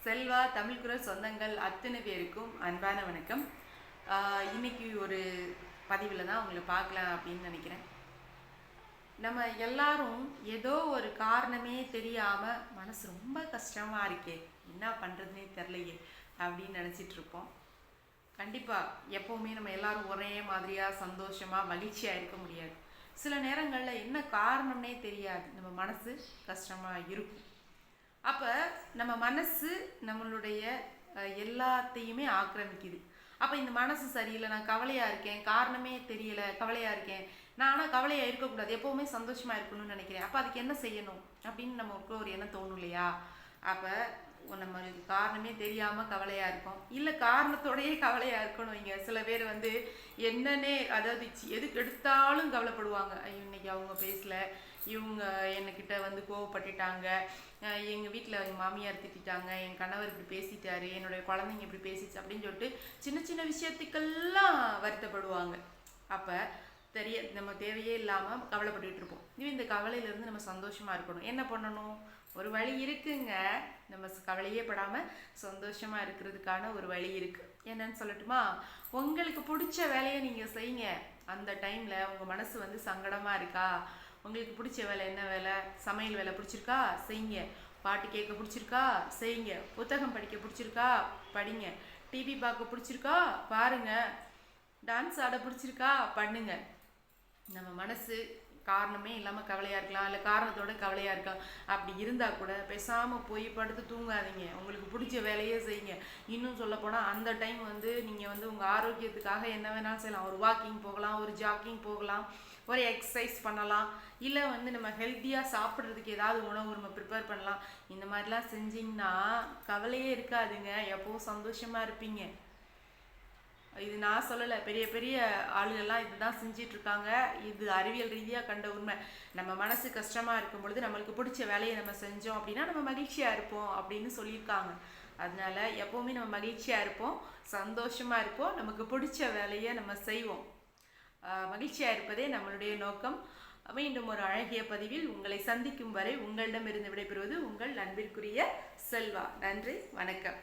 செல்வா தமிழ் குரல் சொந்தங்கள் அத்தனை பேருக்கும் அன்பான வணக்கம். இன்னைக்கு ஒரு பதிவில் தான் உங்களை பார்க்கலாம் அப்படின்னு நினைக்கிறேன். நம்ம எல்லாரும் ஏதோ ஒரு காரணமே தெரியாமல் மனசு ரொம்ப கஷ்டமாக இருக்கே, என்ன பண்ணுறதுனே தெரிலையே அப்படின்னு நினச்சிட்டு இருப்போம். கண்டிப்பாக எப்போவுமே நம்ம எல்லாரும் ஒரே மாதிரியாக சந்தோஷமாக மகிழ்ச்சியாக இருக்க முடியாது. சில நேரங்களில் என்ன காரணம்னே தெரியாது, நம்ம மனசு கஷ்டமாக இருக்கும். அப்போ நம்ம மனசு நம்மளுடைய எல்லாத்தையுமே ஆக்கிரமிக்குது. அப்போ இந்த மனசு சரியில்லை, நான் கவலையாக இருக்கேன், காரணமே தெரியலை, கவலையாக இருக்கேன், நான் ஆனால் கவலையாக இருக்கக்கூடாது, எப்போவுமே சந்தோஷமாக இருக்கணும்னு நினைக்கிறேன். அப்போ அதுக்கு என்ன செய்யணும் அப்படின்னு நமக்கு ஒரு எண்ணம் தோணும் இல்லையா? அப்போ நம்மளுக்கு காரணமே தெரியாமல் கவலையாக இருக்கும், இல்லை காரணத்தோடையே கவலையாக இருக்கணும். இங்கே சில பேர் என்னன்னே, அதாவது எதுக்கு எடுத்தாலும் கவலைப்படுவாங்க. இன்னைக்கு அவங்க பேசல, இவங்க என்கிட்ட கோவப்பட்டுட்டாங்க, எங்கள் வீட்டில் எங்கள் மாமியார் திட்டாங்க, என் கணவர் இப்படி பேசிட்டாரு, என்னுடைய குழந்தைங்க இப்படி பேசிச்சு அப்படின்னு சொல்லிட்டு சின்ன சின்ன விஷயத்துக்கெல்லாம் வருத்தப்படுவாங்க. அப்போ நம்ம தேவையே இல்லாமல் கவலைப்பட்டுக்கிட்டு இருப்போம். இந்த கவலையிலேருந்து நம்ம சந்தோஷமாக இருக்கணும். என்ன பண்ணணும்? ஒரு வழி இருக்குங்க. நம்ம கவலையே படாமல் சந்தோஷமாக இருக்கிறதுக்கான ஒரு வழி இருக்குது. என்னன்னு சொல்லட்டுமா? உங்களுக்கு பிடிச்ச வேலையை நீங்கள் செய்யுங்க. அந்த டைமில் உங்கள் மனசு சங்கடமாக இருக்கா, உங்களுக்கு பிடிச்ச வேலை என்ன வேலை? சமையல் வேலை பிடிச்சிருக்கா? செய்யுங்க. பாட்டு கேட்க பிடிச்சிருக்கா? செய்யுங்க. புத்தகம் படிக்க பிடிச்சிருக்கா? படிங்க. டிவி பார்க்க பிடிச்சிருக்கா? பாருங்க. டான்ஸ் ஆட பிடிச்சிருக்கா? பண்ணுங்க. நம்ம மனசு காரணமே இல்லாமல் கவலையாக இருக்கலாம், இல்லை காரணத்தோட கவலையாக இருக்கலாம். அப்படி இருந்தால் கூட பேசாமல் போய் படுத்து தூங்காதீங்க, உங்களுக்கு பிடிச்ச வேலையே செய்யுங்க. இன்னும் சொல்லப்போனால் அந்த டைம் நீங்கள் உங்கள் ஆரோக்கியத்துக்காக என்ன வேணாலும் செய்யலாம். ஒரு வாக்கிங் போகலாம், ஒரு ஜாக்கிங் போகலாம், ஒரு எக்ஸசைஸ் பண்ணலாம், இல்லை நம்ம ஹெல்த்தியாக சாப்பிட்றதுக்கு ஏதாவது உணவு நம்ம ப்ரிப்பேர் பண்ணலாம். இந்த மாதிரிலாம் செஞ்சிங்கன்னா கவலையே இருக்காதுங்க, எப்போவும் சந்தோஷமாக இருப்பீங்க. இது நான் சொல்லலை, பெரிய பெரிய ஆளுகள்லாம் இதுதான் செஞ்சிட்ருக்காங்க. இது அறிவியல் ரீதியாக கண்ட உண்மை. நம்ம மனசு கஷ்டமாக இருக்கும் பொழுது நம்மளுக்கு பிடிச்ச வேலையை நம்ம செஞ்சோம் அப்படின்னா நம்ம மகிழ்ச்சியாக இருப்போம் அப்படின்னு சொல்லியிருக்காங்க. அதனால எப்போவுமே நம்ம மகிழ்ச்சியாக இருப்போம், சந்தோஷமாக இருப்போம், நமக்கு பிடிச்ச வேலையை நம்ம செய்வோம். மகிழ்ச்சியாக இருப்பதே நம்மளுடைய நோக்கம். மீண்டும் ஒரு அழகிய பதிவில் உங்களை சந்திக்கும் வரை உங்களிடமிருந்து விடைபெறுவது உங்கள் அன்பிற்குரிய செல்வா. நன்றி, வணக்கம்.